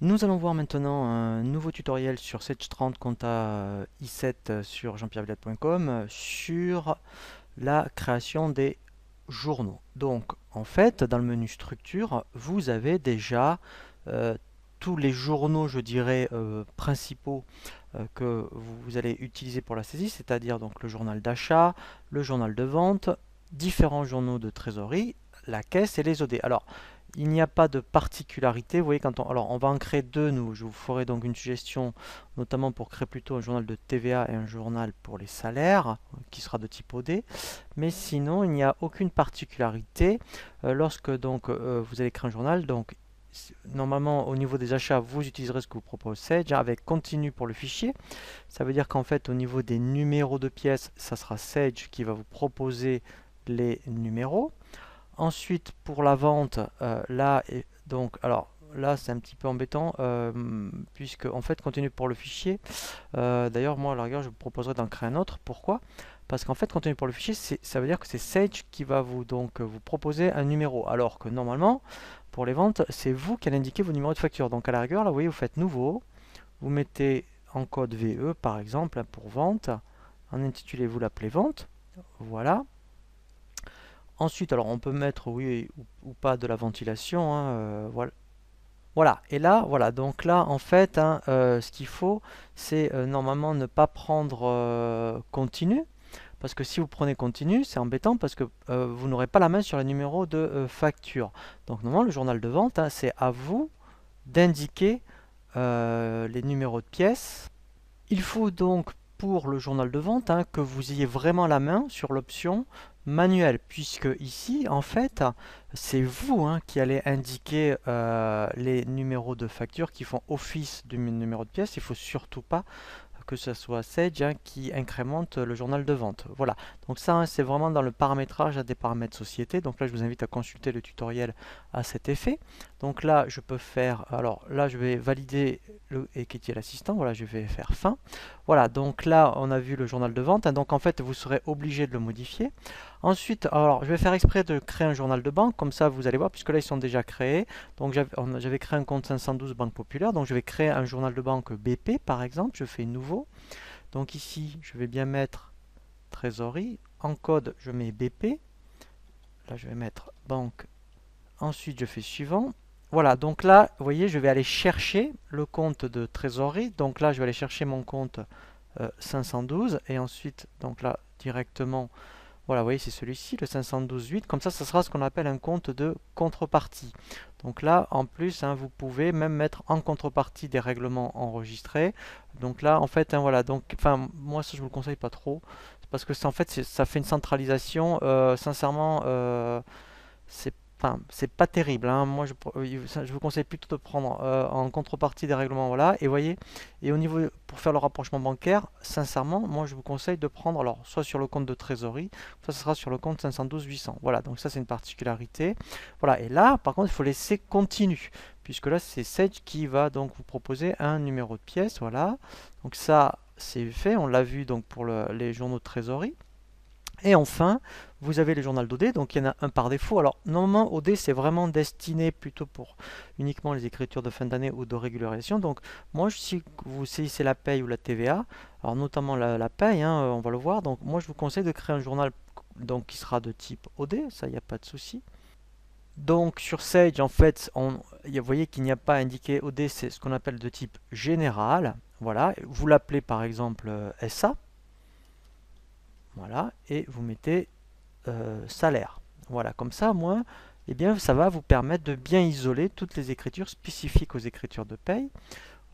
Nous allons voir maintenant un nouveau tutoriel sur Sage 30 Compta i7 sur jean-pierre-villette.com sur la création des journaux. Donc en fait, dans le menu structure, vous avez déjà euh, tous les journaux, je dirais, principaux que vous allez utiliser pour la saisie, c'est-à-dire donc le journal d'achat, le journal de vente, différents journaux de trésorerie, la caisse et les OD. Alors, il n'y a pas de particularité. Vous voyez, alors on va en créer deux, nous. Je vous ferai donc une suggestion, notamment pour créer plutôt un journal de TVA et un journal pour les salaires, qui sera de type OD. Mais sinon, il n'y a aucune particularité. Lorsque donc vous allez créer un journal, donc normalement au niveau des achats, vous utiliserez ce que vous propose Sage avec continu pour le fichier. Ça veut dire qu'en fait, au niveau des numéros de pièces, ça sera Sage qui va vous proposer les numéros. Ensuite, pour la vente, là, donc, alors là, c'est un petit peu embêtant, puisque en fait, continue pour le fichier. D'ailleurs, moi, à la rigueur, je vous proposerai d'en créer un autre. Pourquoi? Parce qu'en fait, continue pour le fichier, ça veut dire que c'est Sage qui va vous proposer un numéro, alors que normalement, pour les ventes, c'est vous qui allez indiquer vos numéros de facture. Donc, à la rigueur, là, vous voyez, vous faites nouveau, vous mettez en code VE, par exemple, pour vente. En intitulé, vous l'appelez vente. Voilà. Ensuite, alors on peut mettre oui ou pas de la ventilation, hein, voilà. Voilà, et là, voilà, donc là, en fait, hein, ce qu'il faut, c'est normalement ne pas prendre continu, parce que si vous prenez continu, c'est embêtant parce que vous n'aurez pas la main sur le numéro de facture. Donc normalement, le journal de vente, hein, c'est à vous d'indiquer les numéros de pièces. Il faut donc pour le journal de vente hein, que vous ayez vraiment la main sur l'option manuelle, puisque ici, en fait, c'est vous hein, qui allez indiquer les numéros de facture qui font office du numéro de pièce. Il ne faut surtout pas que ce soit Sage hein, qui incrémente le journal de vente. Voilà, donc ça hein, c'est vraiment dans le paramétrage des paramètres société. Donc là je vous invite à consulter le tutoriel à cet effet. Donc là je peux faire, alors là je vais valider le equity l'assistant, voilà je vais faire fin. Voilà, donc là on a vu le journal de vente, hein, donc en fait vous serez obligé de le modifier. Ensuite, alors je vais faire exprès de créer un journal de banque, comme ça vous allez voir, puisque là ils sont déjà créés. Donc j'avais créé un compte 512 Banque Populaire, donc je vais créer un journal de banque BP par exemple, je fais nouveau. Donc ici je vais bien mettre trésorerie, en code je mets BP, là je vais mettre banque, ensuite je fais suivant. Voilà, donc là, vous voyez, je vais aller chercher le compte de trésorerie. Donc là, je vais aller chercher mon compte 512 et ensuite, donc là, directement, voilà, vous voyez, c'est celui-ci, le 512.8. Comme ça sera ce qu'on appelle un compte de contrepartie. Donc là, en plus, hein, vous pouvez même mettre en contrepartie des règlements enregistrés. Donc là, en fait, hein, voilà. Donc, enfin, moi, ça, je vous le conseille pas trop, parce que en fait, ça fait une centralisation. Sincèrement, c'est c'est pas terrible, hein. Moi, je vous conseille plutôt de prendre en contrepartie des règlements, voilà. Et voyez, et au niveau pour faire le rapprochement bancaire, sincèrement, moi, je vous conseille de prendre alors soit sur le compte de trésorerie, soit ce sera sur le compte 512 800. Voilà, donc ça c'est une particularité. Voilà, et là, par contre, il faut laisser continu, puisque là, c'est Sage qui va donc vous proposer un numéro de pièce, voilà. Donc ça, c'est fait. On l'a vu donc pour les journaux de trésorerie. Et enfin, vous avez le journal d'OD, donc il y en a un par défaut. Alors normalement, OD c'est vraiment destiné plutôt pour uniquement les écritures de fin d'année ou de régularisation. Donc moi, si vous saisissez la paye ou la TVA, alors notamment la paye, hein, on va le voir. Donc moi, je vous conseille de créer un journal donc, qui sera de type OD, ça il n'y a pas de souci. Donc sur Sage, en fait, vous voyez qu'il n'y a pas indiqué OD, c'est ce qu'on appelle de type général. Voilà, vous l'appelez par exemple SA. Voilà, et vous mettez salaire. Voilà, comme ça, moi, eh bien, ça va vous permettre de bien isoler toutes les écritures spécifiques aux écritures de paye.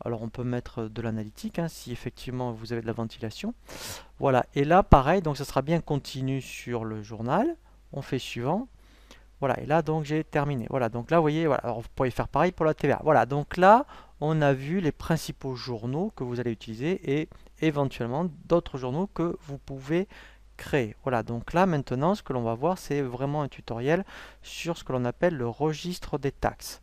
Alors, on peut mettre de l'analytique, hein, si effectivement vous avez de la ventilation. Voilà, et là, pareil, donc ça sera bien continu sur le journal. On fait suivant. Voilà, et là, donc, j'ai terminé. Voilà, donc là, vous voyez, voilà, alors vous pourriez faire pareil pour la TVA. Voilà, donc là, on a vu les principaux journaux que vous allez utiliser et éventuellement d'autres journaux que vous pouvez créer. Voilà, donc là maintenant ce que l'on va voir c'est vraiment un tutoriel sur ce que l'on appelle le registre des taxes.